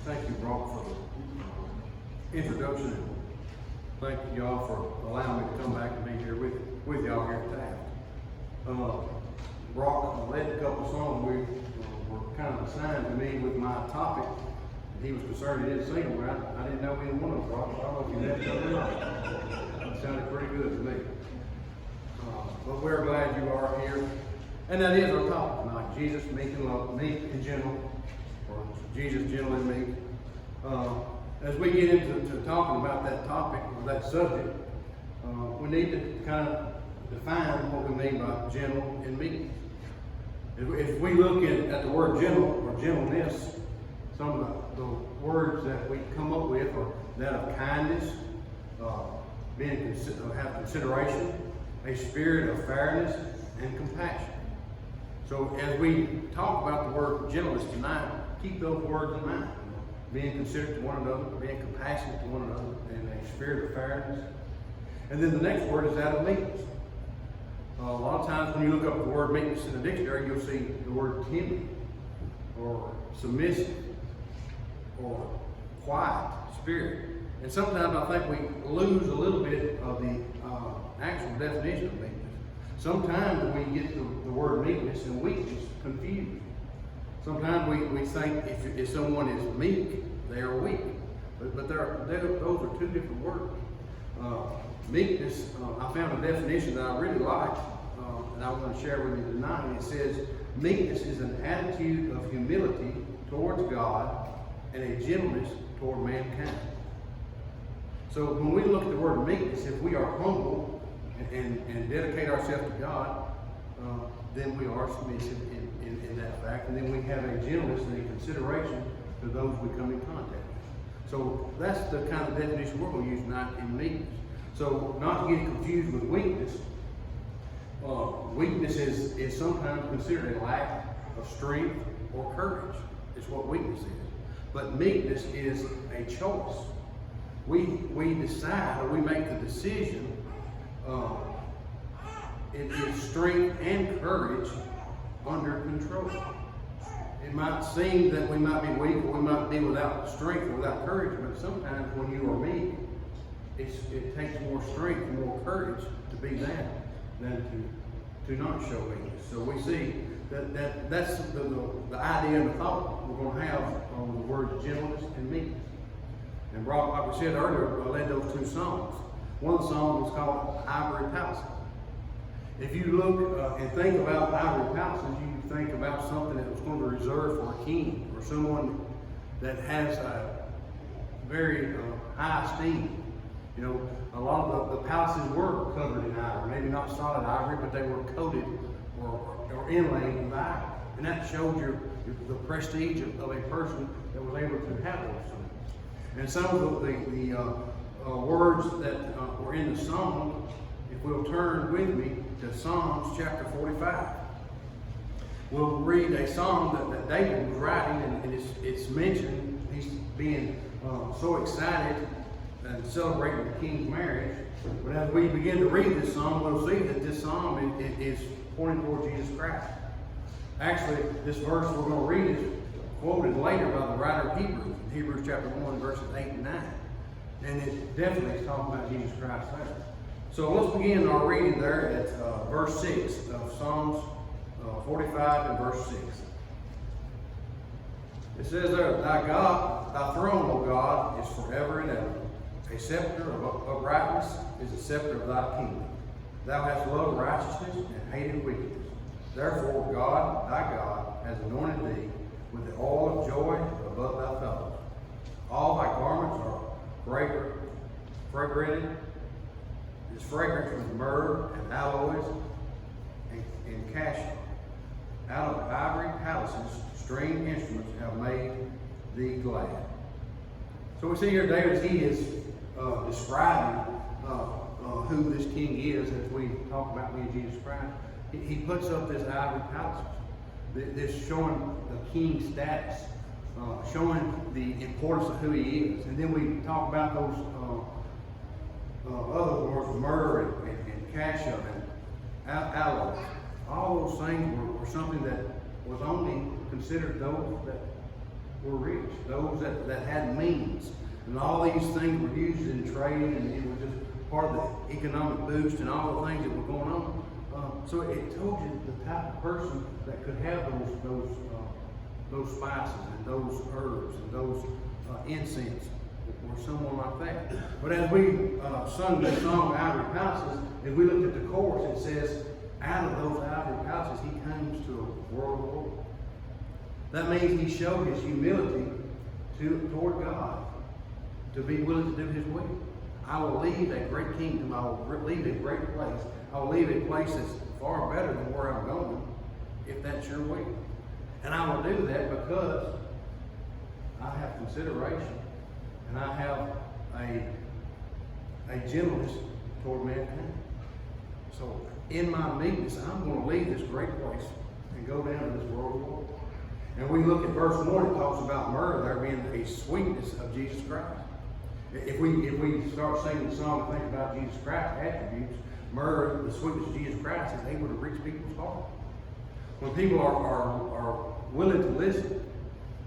Thank you, Brock, for the introduction. Thank you, y'all, for allowing me to come back and be here with y'all here at Taft. Brock led a couple of songs were kind of assigned to me with my topic. He was concerned he didn't sing them right. I didn't know either one of them, Brock. I don't know if you had something. It sounded pretty good to me. But we're glad you are here. And that is our topic tonight. Jesus, meek and love, meek and gentle, or Jesus, gentle and meek. As we get into talking about that topic or that subject, we need to kind of define what we mean by gentle and meek. If we look at the word gentle or gentleness, some of the words that we come up with are that of kindness, have consideration, a spirit of fairness, and compassion. So as we talk about the word gentleness tonight, keep those words in mind. Being considerate to one another, being compassionate to one another, and a spirit of fairness. And then the next word is that of meekness. A lot of times when you look up the word meekness in the dictionary, you'll see the word timid, or submissive, or quiet spirit. And sometimes I think we lose a little bit of the actual definition of meekness. Sometimes we get the word meekness and weakness confused. Sometimes we think if someone is meek, they are weak. But those are two different words. Meekness, I found a definition that I really like, and I want to share with you tonight. And it says, meekness is an attitude of humility towards God and a gentleness toward mankind. So when we look at the word meekness, if we are humble and dedicate ourselves to God, then we are submissive in that fact. And then we have a gentleness and a consideration to those we come in contact with. So that's the kind of definition we're going to use tonight in meekness. So not to get confused with weakness, weakness is sometimes considered a lack of strength or courage. It's what weakness is. But meekness is a choice. We decide, or we make the decision. It is strength and courage under control. It might seem that we might be weak, or we might be without strength or without courage, but sometimes when you are meek, it takes more strength and more courage to be that than to not show weakness. So we see that's the idea and the thought we're going to have on the words gentleness and meekness. And Brock, like we said earlier, I led those two songs. One of the songs was called Ivory Palaces. If you look and think about ivory palaces, you think about something that was going to be reserved for a king or someone that has a very high esteem. You know, a lot of the palaces were covered in ivory, maybe not solid ivory, but they were coated or inlaid with ivory. And that showed the prestige of a person that was able to have those things. And some of the words that were in the song, if we'll turn with me to Psalms chapter 45. We'll read a psalm that David was writing, and it's mentioned, he's being so excited and celebrating the king's marriage. But as we begin to read this psalm, we'll see that this psalm is pointing toward Jesus Christ. Actually, this verse we're going to read is quoted later by the writer of Hebrews, in Hebrews chapter 1, verses 8 and 9. And it definitely is talking about Jesus Christ there. So let's begin our reading there at verse 6 of Psalms 45 and verse 6. It says there, Thy throne, O God, is forever and ever. A scepter of uprightness is the scepter of thy kingdom. Thou hast loved righteousness and hated wickedness. Therefore God, thy God, has anointed thee with the oil of joy above thy fellows. All thy garments are fragrant. His fragrance with myrrh and aloes and cassia. Out of ivory palaces, stringed instruments have made thee glad. So we see here David, he is describing who this king is as we talk about being Jesus Christ. He puts up this ivory palaces, this showing the king's status, showing the importance of who he is. And then we talk about those other words, myrrh and cassia and aloe. All those things were something that was only considered those that were rich, those that had means. And all these things were used in trade, and it was just part of the economic boost and all the things that were going on. So it told you the type of person that could have those spices and those herbs and those incense, or someone like that. But as we sung the song Ivory Palaces, if we looked at the chorus, it says, out of those ivory palaces he comes to a world of war. That means he showed his humility toward God, to be willing to do his will. I will leave a great kingdom. I will leave a great place. I will leave a place that's far better than where I'm going, if that's your will. And I will do that because I have consideration and I have a gentleness toward mankind. So in my meekness, I'm going to leave this great place and go down to this world of war. And we look at verse 1, it talks about myrrh there being a sweetness of Jesus Christ. If we start singing the song and think about Jesus Christ's attributes, myrrh, the sweetness of Jesus Christ, is able to reach people's heart. When people are willing to listen,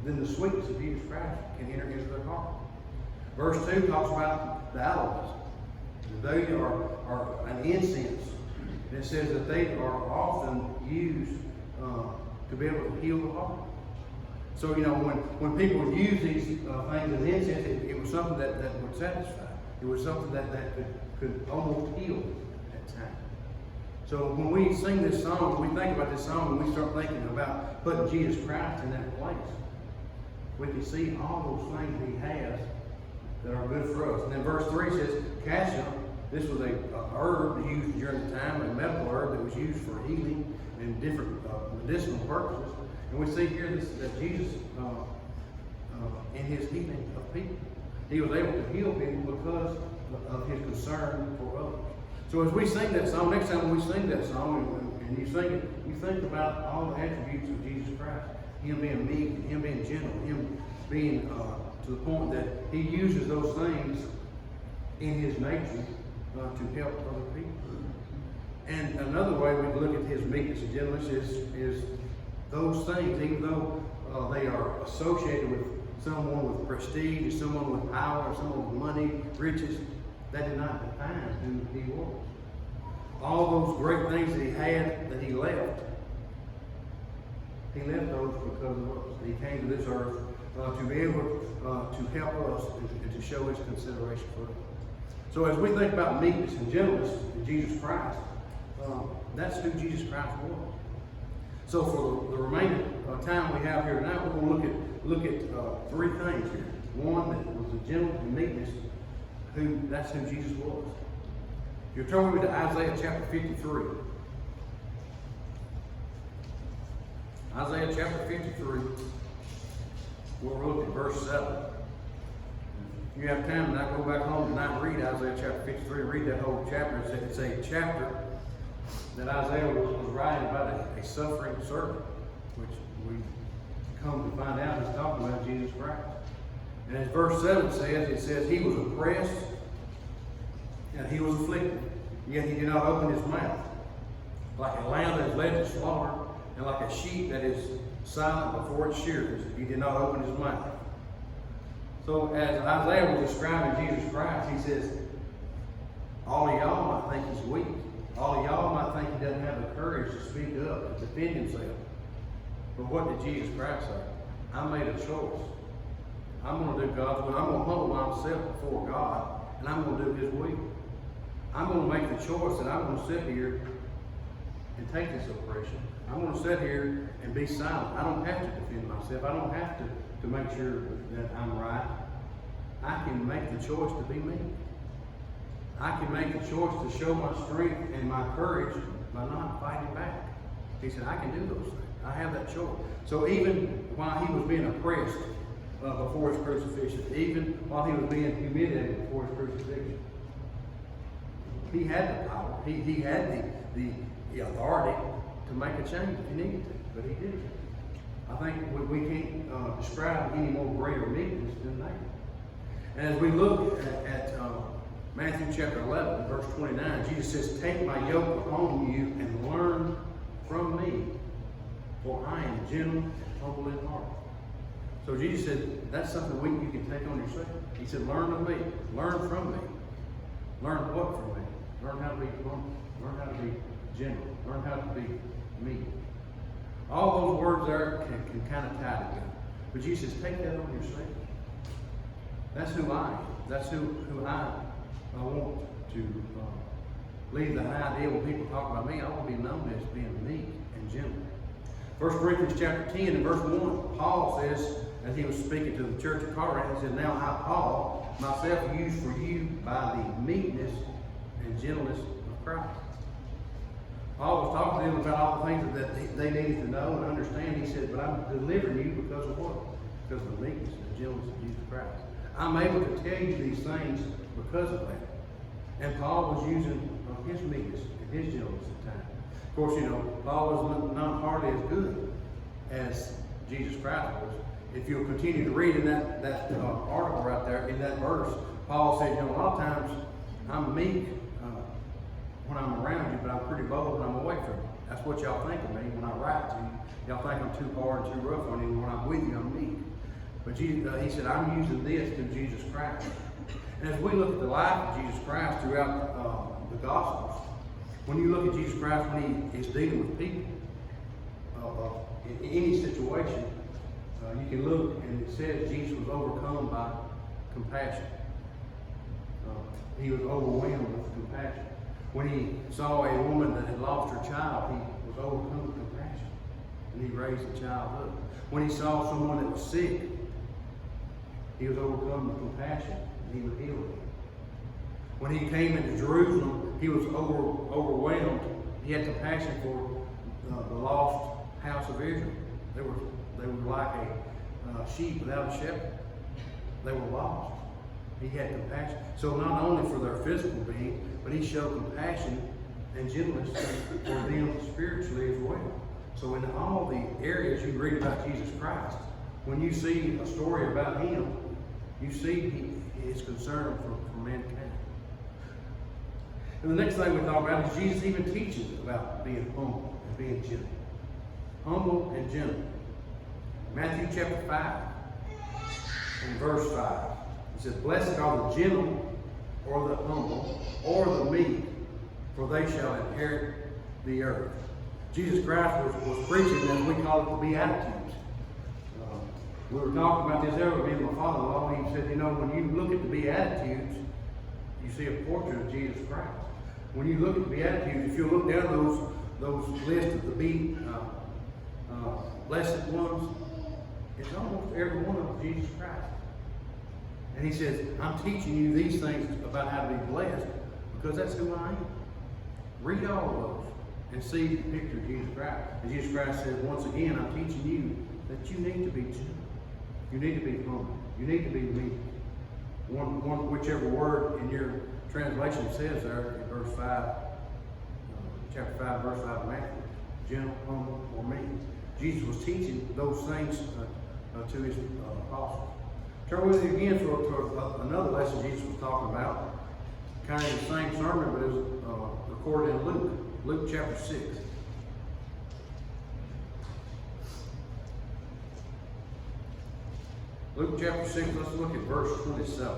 then the sweetness of Jesus Christ can enter into their heart. Verse 2 talks about the aloes. They are an incense. And it says that they are often used to be able to heal the heart. So, you know, when people would use these things as incense, it was something that would satisfy. It was something that could almost heal at times. So when we sing this song, when we think about this song, and we start thinking about putting Jesus Christ in that place, we can see all those things he has that are good for us. And then verse 3 says, cassia, this was a herb used during the time, a medical herb that was used for healing and different medicinal purposes. And we see here that Jesus, in his healing of people, he was able to heal people because of his concern for others. So as we sing that song, next time we sing that song and you sing it, you think about all the attributes of Jesus Christ. Him being meek, him being gentle, him being to the point that he uses those things in his nature to help other people. And another way we look at his meekness and gentleness is those things, even though they are associated with someone with prestige, someone with power, someone with money, riches, that did not define who he was. All those great things that he had, that he left those because of us. He came to this earth to be able to help us and to show his consideration for us. So as we think about meekness and gentleness in Jesus Christ, that's who Jesus Christ was. So for the remaining time we have here tonight, we're going to look at three things here. One, that was the gentleness and meekness, that's who Jesus was. If you'll turn with me to Isaiah chapter 53. Isaiah chapter 53, we'll look at verse 7. If you have time tonight, go back home tonight and read Isaiah chapter 53, read that whole chapter. It's a chapter that Isaiah was writing about a suffering servant, which we come to find out he's talking about Jesus Christ. And as verse 7 says, it says, he was oppressed and he was afflicted, yet he did not open his mouth. Like a lamb that is led to slaughter, and like a sheep that is silent before its shearers, he did not open his mouth. So as Isaiah was describing Jesus Christ, he says, all of y'all might think he's weak. All of y'all might think he doesn't have the courage to speak up, to defend himself. But what did Jesus Christ say? I made a choice. I'm going to do God's will. I'm going to humble myself before God, and I'm going to do his will. I'm going to make the choice that I'm going to sit here and take this oppression. I'm going to sit here and be silent. I don't have to defend myself. I don't have to make sure that I'm right. I can make the choice to be me. I can make the choice to show my strength and my courage by not fighting back. He said, I can do those things. I have that choice. So even while he was being oppressed before his crucifixion, even while he was being humiliated before his crucifixion, he had the power. He had the authority to make a change if he needed to, but he didn't. I think we can't describe any more greater meekness than that. And as we look at Matthew chapter 11, verse 29, Jesus says, take my yoke upon you and learn from me, for I am gentle and humble in heart. So Jesus said, that's something you can take on yourself. He said, learn of me. Learn from me. Learn what from me? Learn how to be humble. Learn how to be gentle. Learn how to be meek. All those words there can kind of tie together. But Jesus says, take that on yourself. That's who I am. That's who I want to leave the idea when people talk about me. I want to be known as being meek and gentle. 1 Corinthians chapter 10 and verse 1, Paul says, as he was speaking to the church of Corinth, he said, now I, Paul, myself used for you by the meekness and gentleness of Christ. Paul was talking to them about all the things that they needed to know and understand. He said, but I'm delivering you because of what? Because of the meekness and gentleness of Jesus Christ. I'm able to tell you these things because of that. And Paul was using his meekness and his gentleness at the time. Of course, you know, Paul was not hardly as good as Jesus Christ was. If you'll continue to read in that article right there, in that verse, Paul said, you know, a lot of times I'm meek when I'm around you, but I'm pretty bold when I'm away from you. That's what y'all think of me when I write to you. Y'all think I'm too hard and too rough on you. When I'm with you, I'm meek. But Jesus, he said, I'm using this through Jesus Christ. And as we look at the life of Jesus Christ throughout the Gospels, when you look at Jesus Christ when he is dealing with people, in any situation, you can look and it says Jesus was overcome by compassion. He was overwhelmed with compassion. When he saw a woman that had lost her child, he was overcome with compassion. And he raised the child up. When he saw someone that was sick, he was overcome with compassion and he would heal them. When he came into Jerusalem, he was overwhelmed. He had compassion for the lost house of Israel. They were like a sheep without a shepherd. They were lost. He had compassion. So not only for their physical being, but he showed compassion and gentleness for them spiritually as well. So in all the areas you read about Jesus Christ, when you see a story about him, you see his concern for mankind. And the next thing we talk about is Jesus even teaches about being humble and being gentle. Humble and gentle. Matthew chapter 5 and verse 5. It says, blessed are the gentle, or the humble, or the meek, for they shall inherit the earth. Jesus Christ was preaching, as we call it, the Beatitudes. We were talking about this earlier, me and my father-in-law. He said, you know, when you look at the Beatitudes, you see a portrait of Jesus Christ. When you look at the Beatitudes, if you look down those lists of the blessed ones, it's almost every one of them Jesus Christ. And he says, I'm teaching you these things about how to be blessed because that's who I am. Read all of those and see the picture of Jesus Christ. And Jesus Christ says, once again, I'm teaching you that you need to be gentle. You need to be humble. You need to be meek. Whichever word in your translation says there in verse 5, chapter 5, verse 5 of Matthew, gentle, humble, or meek. Jesus was teaching those things to his apostles. Turn with me again to another lesson Jesus was talking about. Kind of the same sermon, but it was recorded in Luke. Luke chapter 6. Luke chapter 6, let's look at verse 27.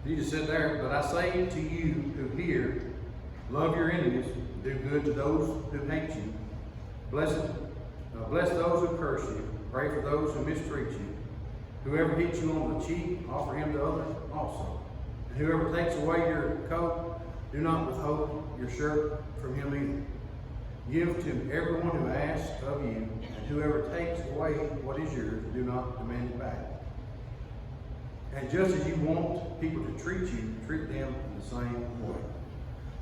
Jesus said there, but I say to you who hear, love your enemies, do good to those who hate you, bless those who curse you, pray for those who mistreat you. Whoever hits you on the cheek, offer him the other also. And whoever takes away your coat, do not withhold your shirt from him either. Give to everyone who asks of you, and whoever takes away what is yours, do not demand it back. And just as you want people to treat you, treat them in the same way.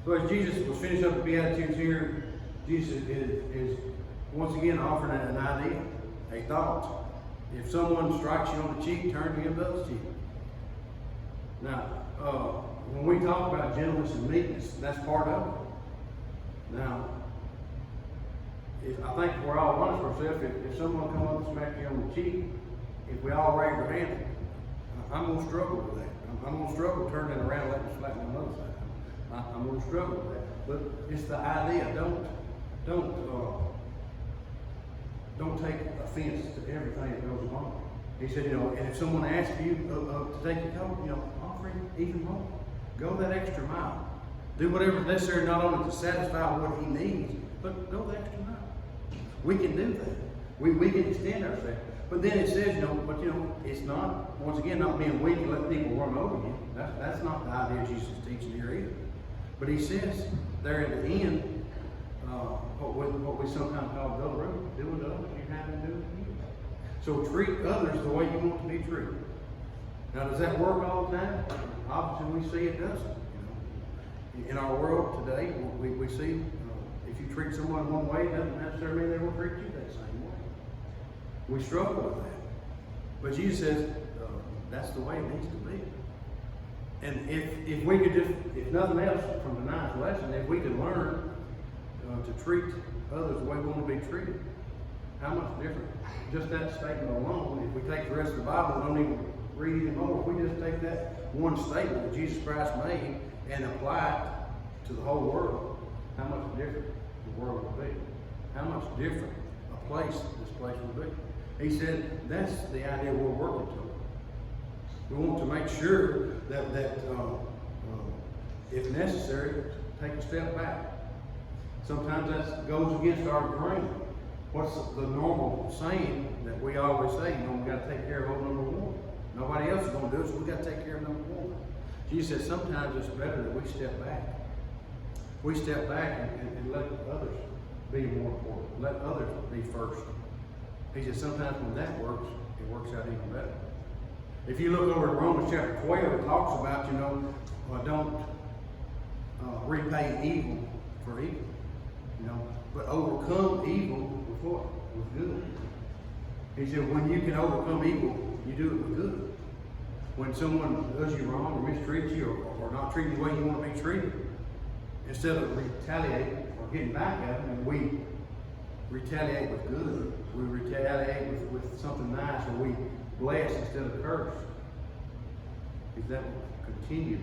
So as Jesus was finishing up the Beatitudes here, Jesus is once again offering an idea, a thought. If someone strikes you on the cheek, turn to him the other cheek. Now, when we talk about gentleness and meekness, that's part of it. Now, I think we're all honest with ourselves. If someone comes up and smacks you on the cheek, if we all raise our hand, I'm going to struggle with that. I'm going to struggle turning around and letting them slap me on the other side. I'm going to struggle with that. But it's the idea. Don't take offense to everything that goes on. He said, and if someone asks you to take a coat, offer him even more. Go that extra mile. Do whatever's necessary, not only to satisfy what he needs, but go the extra mile. We can do that. We can extend ourselves. But then it says, it's not, once again, not being weak and let people run over you. That's not the idea Jesus is teaching here either. But he says there at the end, what we sometimes call go the road. Do it others you have to do it to you. So treat others the way you want to be treated. Now, does that work all the time? Obviously, we see it doesn't. In our world today, we see if you treat someone one way, it doesn't necessarily mean they will treat you that same way. We struggle with that. But Jesus says that's the way it needs to be. And if we could just, if nothing else from tonight's lesson, if we could learn to treat others the way we want to be treated, how much different? Just that statement alone, if we take the rest of the Bible and don't even read anymore, if we just take that one statement that Jesus Christ made and apply it to the whole world, how much different the world would be. How much different a place this place would be. He said that's the idea we're working toward. We want to make sure that if necessary, take a step back. Sometimes that goes against our grain. What's the normal saying that we always say? We got to take care of old number one. Nobody else is going to do it, so we got to take care of number one. Jesus said sometimes it's better that we step back. We step back and let others be more important. Let others be first. He said sometimes when that works, it works out even better. If you look over at Romans chapter 12, it talks about, don't repay evil for evil. But overcome evil with what? With good. He said when you can overcome evil, you do it with good. When someone does you wrong or mistreats you or not treat you the way you want to be treated, instead of retaliating or getting back at them, we retaliate with good. We retaliate with something nice, or we bless instead of curse. If that will continue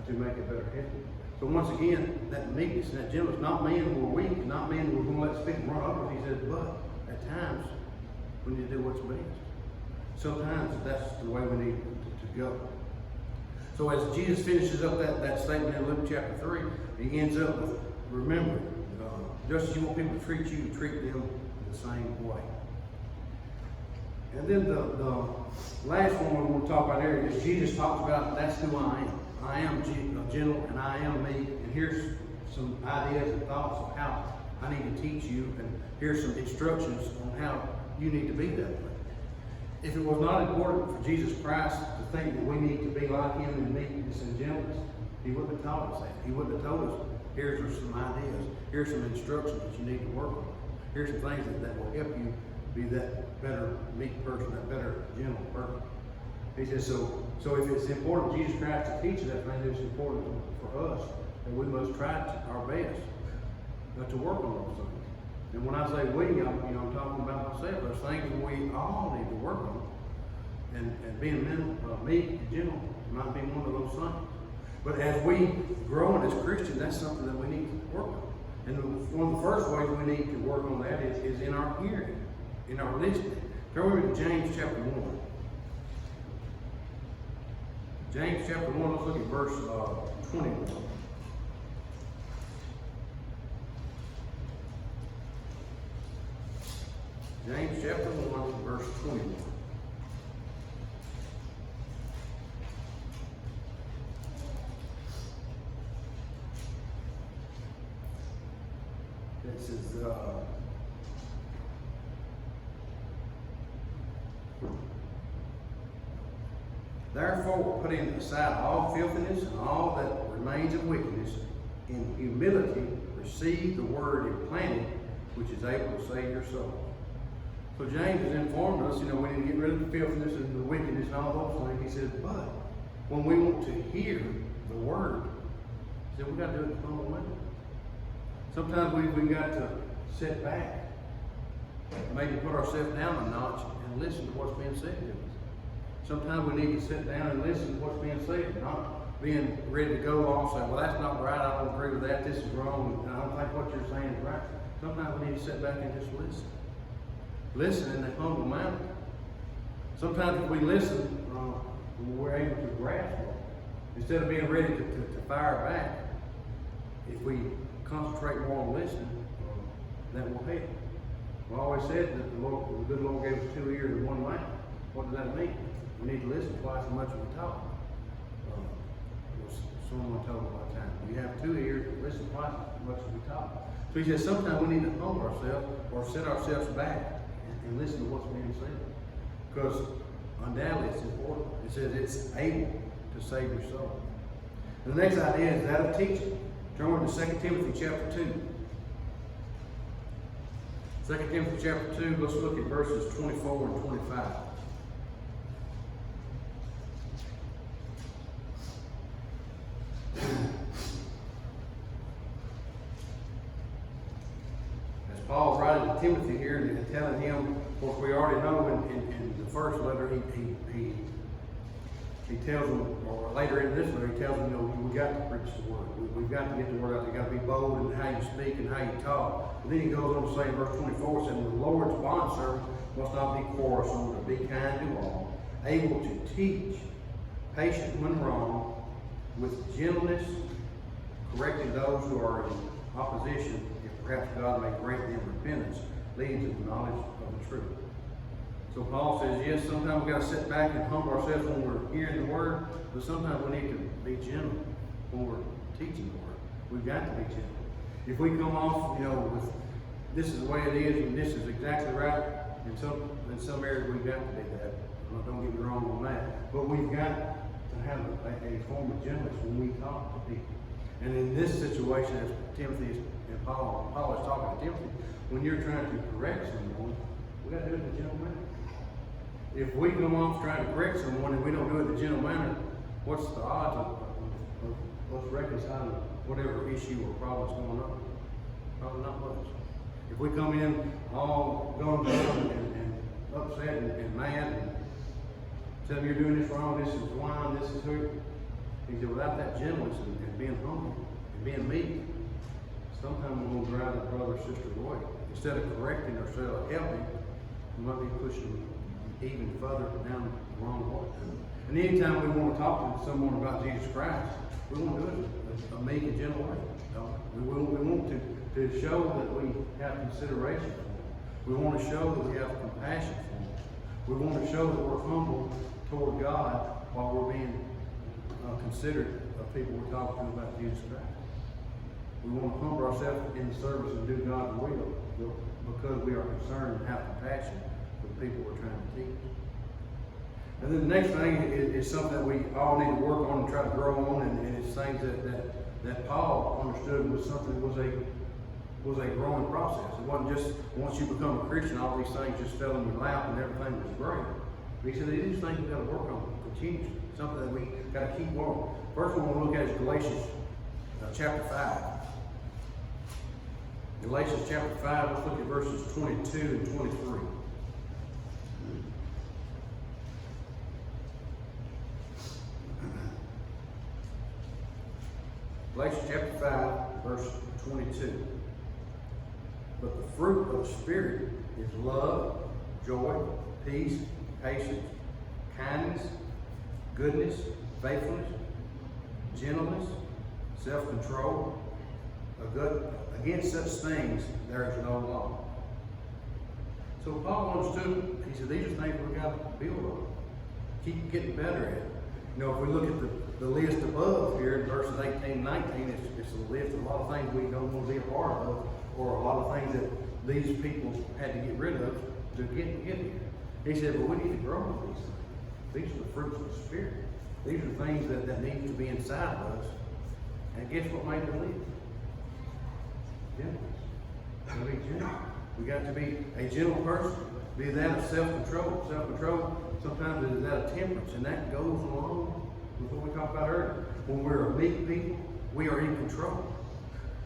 to make it better healthy. So once again, that meekness and that gentleness, not meaning we're weak, not meaning we're going to let people run over us. He says, but at times we need to do what's best. Sometimes that's the way we need to go. So as Jesus finishes up that statement in Luke chapter 3, he ends up with, remember, just as you want people to treat you, treat them the same way. And then the last one we want to talk about here is Jesus talks about that's who I am. I am gentle and I am meek. And here's some ideas and thoughts of how I need to teach you. And here's some instructions on how you need to be that way. If it was not important for Jesus Christ to think that we need to be like him in meekness and gentleness, he wouldn't have taught us that. He wouldn't have told us, here's some ideas, here's some instructions that you need to work on. Here's some things that will help you be that better meek person, that better gentle person. He says, so if it's important for Jesus Christ to teach us that thing, it's important for us that we must try our best to work on those things. And when I say we, I'm talking about myself. There's things that we all need to work on. And being meek and gentle might be one of those things. But as we grow as Christians, that's something that we need to work on. And one of the first ways we need to work on that is in our hearing, in our listening. Turn with me to James chapter 1. James chapter 1, let's look at verse 21. James chapter 1, verse 21. This is therefore putting aside all filthiness and all that remains of wickedness, in humility receive the word implanted, which is able to save your soul. So James has informed us, we need to get rid of the filthiness and the wickedness and all those things. He says, but when we want to hear the word, he said, we got to do it the wrong way. Sometimes we've got to sit back, maybe put ourselves down a notch and listen to what's being said to us. Sometimes we need to sit down and listen to what's being said, not being ready to go off and say, well, that's not right, I don't agree with that, this is wrong, and I don't think what you're saying is right. Sometimes we need to sit back and just listen. Listen in a humble manner. Sometimes if we listen, we're able to grasp it. Instead of being ready to fire back, if we concentrate more on listening, that will help. We always said that the good Lord gave us 2 ears and 1 mouth. What does that mean? We need to listen twice as much as we talk. Someone told me one time, you have 2 ears, listen twice as much as we talk. So he says sometimes we need to humble ourselves or set ourselves back and listen to what's being said. Because undoubtedly it's important. It says it's able to save your soul. And the next idea is that of teaching. Turn over to 2 Timothy chapter 2. 2 Timothy chapter 2, let's look at verses 24 and 25. As Paul's writing to Timothy here and telling him, of course we already know in the first letter he tells them, or later in this letter, he tells them, we got to preach the word. We've got to get the word out. You've got to be bold in how you speak and how you talk. And then he goes on to say in verse 24, saying, the Lord's bondservant must not be quarrelsome, but be kind to all, able to teach, patient when wrong, with gentleness, correcting those who are in opposition, if perhaps God may grant them repentance, leading to the knowledge of the truth. So Paul says, yes, sometimes we've got to sit back and humble ourselves when we're hearing the word, but sometimes we need to be gentle when we're teaching the word. We've got to be gentle. If we come off, with this is the way it is and this is exactly right, in some areas we've got to be that. Don't get me wrong on that. But we've got to have a form of gentleness when we talk to people. And in this situation, as Timothy and Paul is talking to Timothy, when you're trying to correct someone, we got to do it in a gentle manner. If we come off trying to correct someone and we don't do it in a gentle manner, what's the odds of us reconciling whatever issue or problem is going on? Probably not much. If we come in all going down and upset and mad and tell them you're doing this wrong, this is why, this is who, he said, without that gentleness and being humble and being meek, sometimes we're going to drive that brother or sister away. Instead of correcting ourselves, helping, we might be pushing even further down the wrong way. And anytime we want to talk to someone about Jesus Christ, we want to do it in a meek and gentle way. We want to show that we have consideration for them. We want to show that we have compassion for them. We want to show that we're humble toward God while we're being considerate of people we're talking to about Jesus Christ. We want to humble ourselves in the service and do God's will because we are concerned and have compassion for the people we're trying to teach. And then the next thing is something that we all need to work on and try to grow on, and it's things that Paul understood was something that was a growing process. It wasn't just once you become a Christian, all these things just fell in your lap and everything was great. But he said these things we've got to work on continuously, something that we got to keep working. First one we'll look at is Galatians chapter 5. Galatians chapter 5, let's look at verses 22 and 23. Galatians chapter 5, verse 22. But the fruit of the Spirit is love, joy, peace, patience, kindness, goodness, faithfulness, gentleness, self-control. Against such things there is no law. So Paul understood, he said, these are things we've got to build on. Keep getting better at it. If we look at the list above here in verses 18 and 19, it's a list of a lot of things we don't want to be a part of, or a lot of things that these people had to get rid of to get here. He said, but we need to grow in these things. These are the fruits of the Spirit. These are things that need to be inside of us. And guess what made them live? Gentleness. To be gentle. We got to be a gentle person. Be that of self-control. Self-control sometimes is that of temperance, and that goes along with what we talked about earlier. When we're a meek people, we are in control.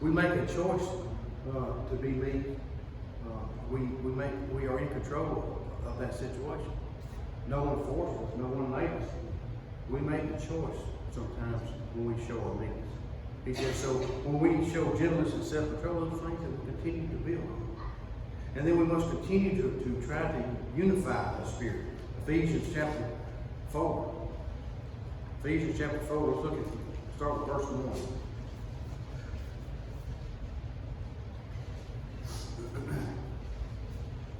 We make a choice to be meek. We are in control of that situation. No one forces us. No one makes us. We make the choice sometimes when we show our meekness. He says, so when we show gentleness and self-control, those things that we continue to build on. And then we must continue to try to unify the Spirit. Ephesians chapter 4. Ephesians chapter 4, let's look at, start with verse 1.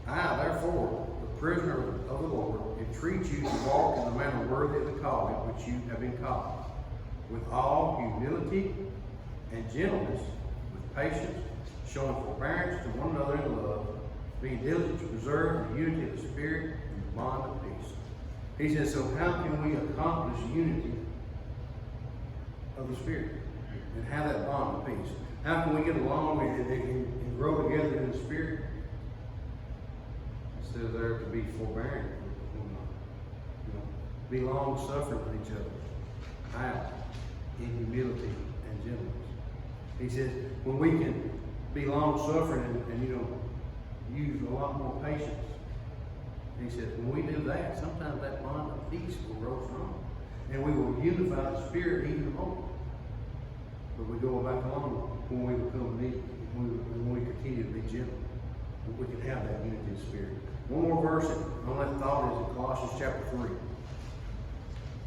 I, therefore, the prisoner of the Lord, entreat you to walk in the manner worthy of the calling which you have been called, with all humility and gentleness, with patience, showing forbearance to one another in love, being diligent to preserve the unity of the Spirit and the bond of peace. He says, so how can we accomplish unity of the Spirit and have that bond of peace? How can we get along and grow together in the Spirit? It says there to be forbearing, be long suffering with each other, out in humility and gentleness. He says when we can be long suffering and use a lot more patience. He says when we do that, sometimes that bond of peace will grow strong, and we will unify the Spirit even more. But we go back along when we become meek, when we continue to be gentle, we can have that unity of Spirit. One more verse on that thought is in Colossians chapter 3.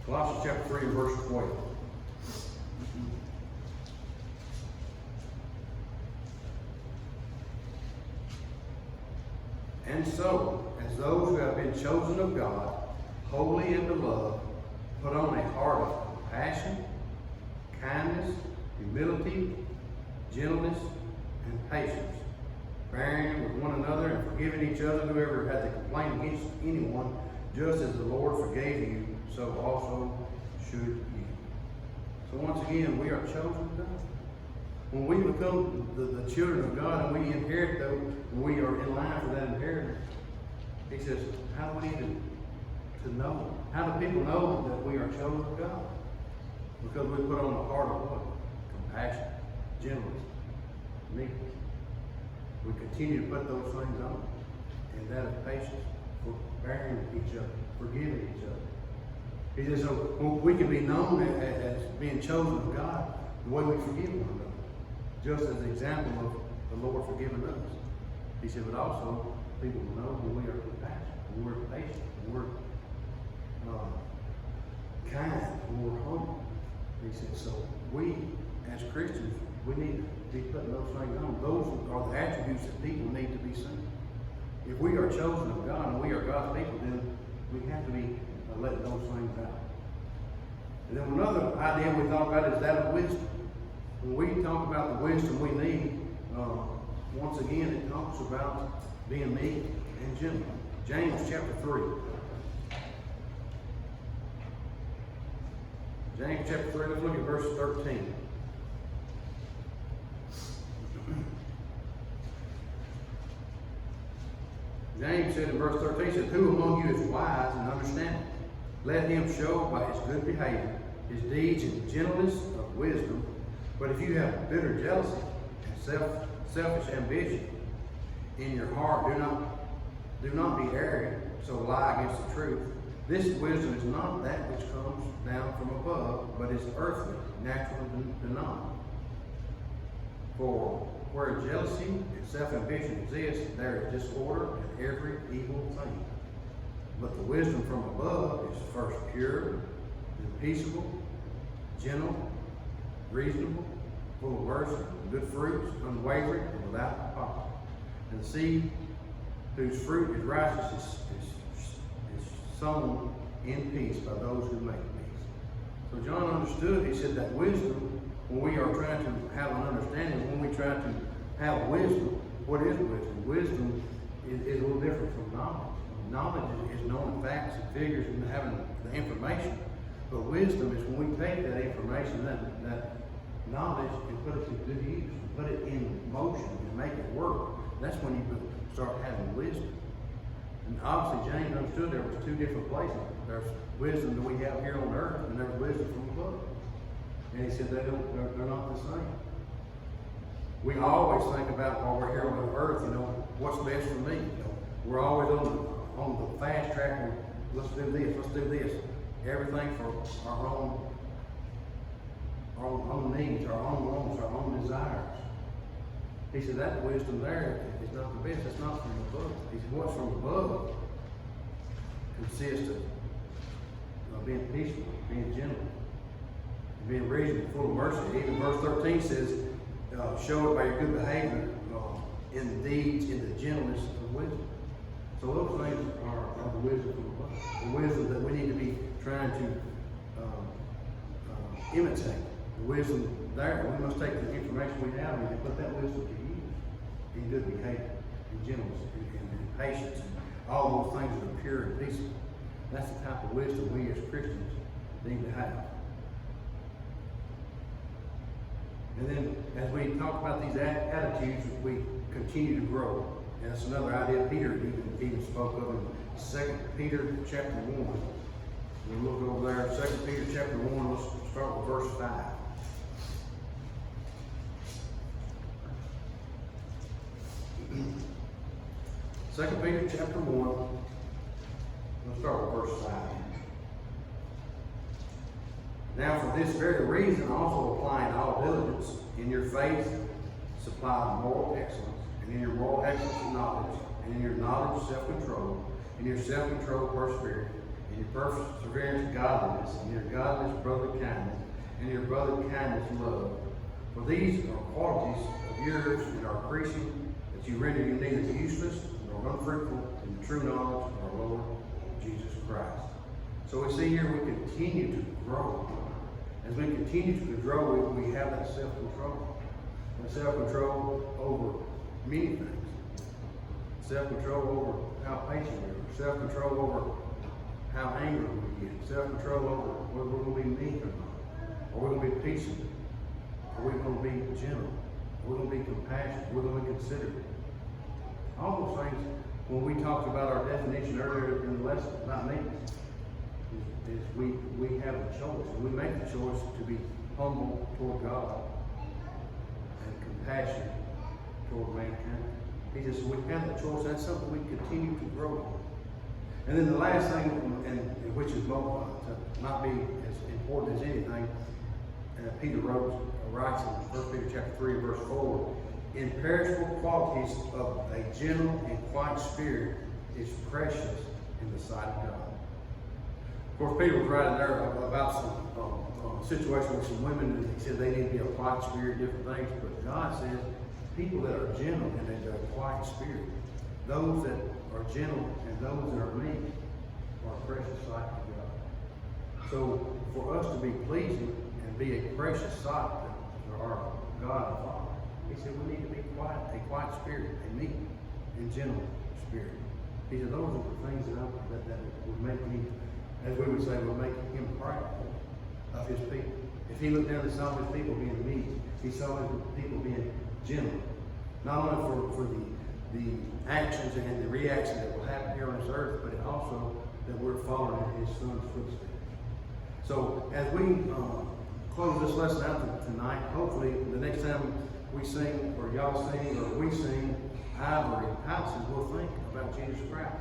Colossians chapter 3 and verse 12. And so, as those who have been chosen of God, holy and beloved, put on a heart of compassion, kindness, humility, gentleness, and patience, bearing with one another and forgiving each other, whoever has a complaint against anyone, just as the Lord forgave you, so also should you. So once again, we are chosen of God. When we become the children of God and we inherit those, we are in line for that inheritance. He says, how do we need to know? How do people know that we are chosen of God? Because we put on the heart of what? Compassion, gentleness, meekness. We continue to put those things on. And that of patience, for bearing with each other, forgiving each other. He says, so we can be known as being chosen of God the way we forgive one another. Just as an example of the Lord forgiving us. He said, but also people will know when we are compassionate, when we're patient, when we're kind, when we're humble. He said, so we as Christians, we need to be putting those things on. Those are the attributes that people need to be seen. If we are chosen of God and we are God's people, then we have to be letting those things out. And then another idea we thought about is that of wisdom. When we talk about the wisdom we need, once again, it talks about being meek and gentle. James chapter 3. James chapter 3, let's look at verse 13. James said in verse 13, he said, who among you is wise and understanding? Let him show by his good behavior his deeds in gentleness of wisdom. But if you have bitter jealousy and selfish ambition in your heart, do not be arrogant, so lie against the truth. This wisdom is not that which comes down from above, but is earthly, natural, and benign. For where jealousy and self-ambition exist, there is disorder and every evil thing. But the wisdom from above is first pure, and peaceable, gentle, reasonable, full of mercy, and good fruits, unwavering, and without hypocrisy. And the seed whose fruit is righteousness is sown in peace by those who make peace. So John understood, he said that wisdom, when we are trying to have an understanding, when we try to have wisdom, what is wisdom? Wisdom is a little different from knowledge. Knowledge is knowing facts and figures and having the information. But wisdom is when we take that information, that knowledge, and put it to good use, and put it in motion and make it work. That's when you start having wisdom. And obviously James understood there was two different places. There's wisdom that we have here on earth, and there's wisdom from above. And he said they're not the same. We always think about while we're here on earth, what's best for me. We're always on the fast track. Let's do this. Let's do this. Everything for our own our own needs, our own wants, our own desires. He said that wisdom there is not the best. It's not from above. He said what's from above consists of being peaceful, being gentle, being reasonable, full of mercy. Even verse 13 says, show it by your good behavior in the deeds, in the gentleness of wisdom. So those things are the wisdom from above. The wisdom that we need to be trying to imitate. The wisdom there, we must take the information we have and put that wisdom to use in good behavior, in gentleness, in patience, and all those things that are pure and peaceful. That's the type of wisdom we as Christians need to have. And then as we talk about these attitudes, we continue to grow. And that's another idea Peter even spoke of in 2 Peter chapter 1. We'll look over there, 2 Peter chapter 1, let's start with verse 5. 2 Peter chapter 1, let's start with verse 5. Now for this very reason, also applying all diligence, in your faith supply moral excellence, and in your moral excellence knowledge, and in your knowledge self-control, in your self-control perseverance, in your perseverance godliness, in your godliness brotherly kindness, and in your brotherly kindness love. For these are qualities of yours that are increasing, that you render you neither useless nor unfruitful in the true knowledge of our Lord Jesus Christ. So we see here we continue to grow. As we continue to grow, we have that self-control. And self-control over many things. Self-control over how patient we are. Self-control over how angry we get. Self-control over whether we're going to be meek or not. Are we going to be peaceable? Are we going to be gentle? Are we going to be compassionate? Are we going to be considerate? All those things, when we talked about our definition earlier in the lesson about meekness, is we have a choice, and we make the choice to be humble toward God and compassionate toward mankind. He says we have the choice. That's something we continue to grow on. And then the last thing, and which is not be as important as anything, Peter writes in 1 Peter chapter 3, verse 4, imperishable qualities of a gentle and quiet spirit is precious in the sight of God. Of course, Peter was writing there about some situation with some women, and he said they need to be a quiet spirit, different things. But God says people that are gentle and they're a quiet spirit, those that are gentle and those that are meek are a precious sight to God. So for us to be pleasing and be a precious sight to our God and Father, he said we need to be quiet, a quiet spirit, a meek and gentle spirit. He said those are the things that would make me, as we would say, would make him proud of his people. If he looked down and saw his people being meek, he saw his people being gentle. Not only for the actions and the reactions that will happen here on this earth, but also that we're following in his son's footsteps. So as we close this lesson out tonight, hopefully the next time we sing, or y'all sing, or we sing Ivory Houses, we'll think about Jesus Christ.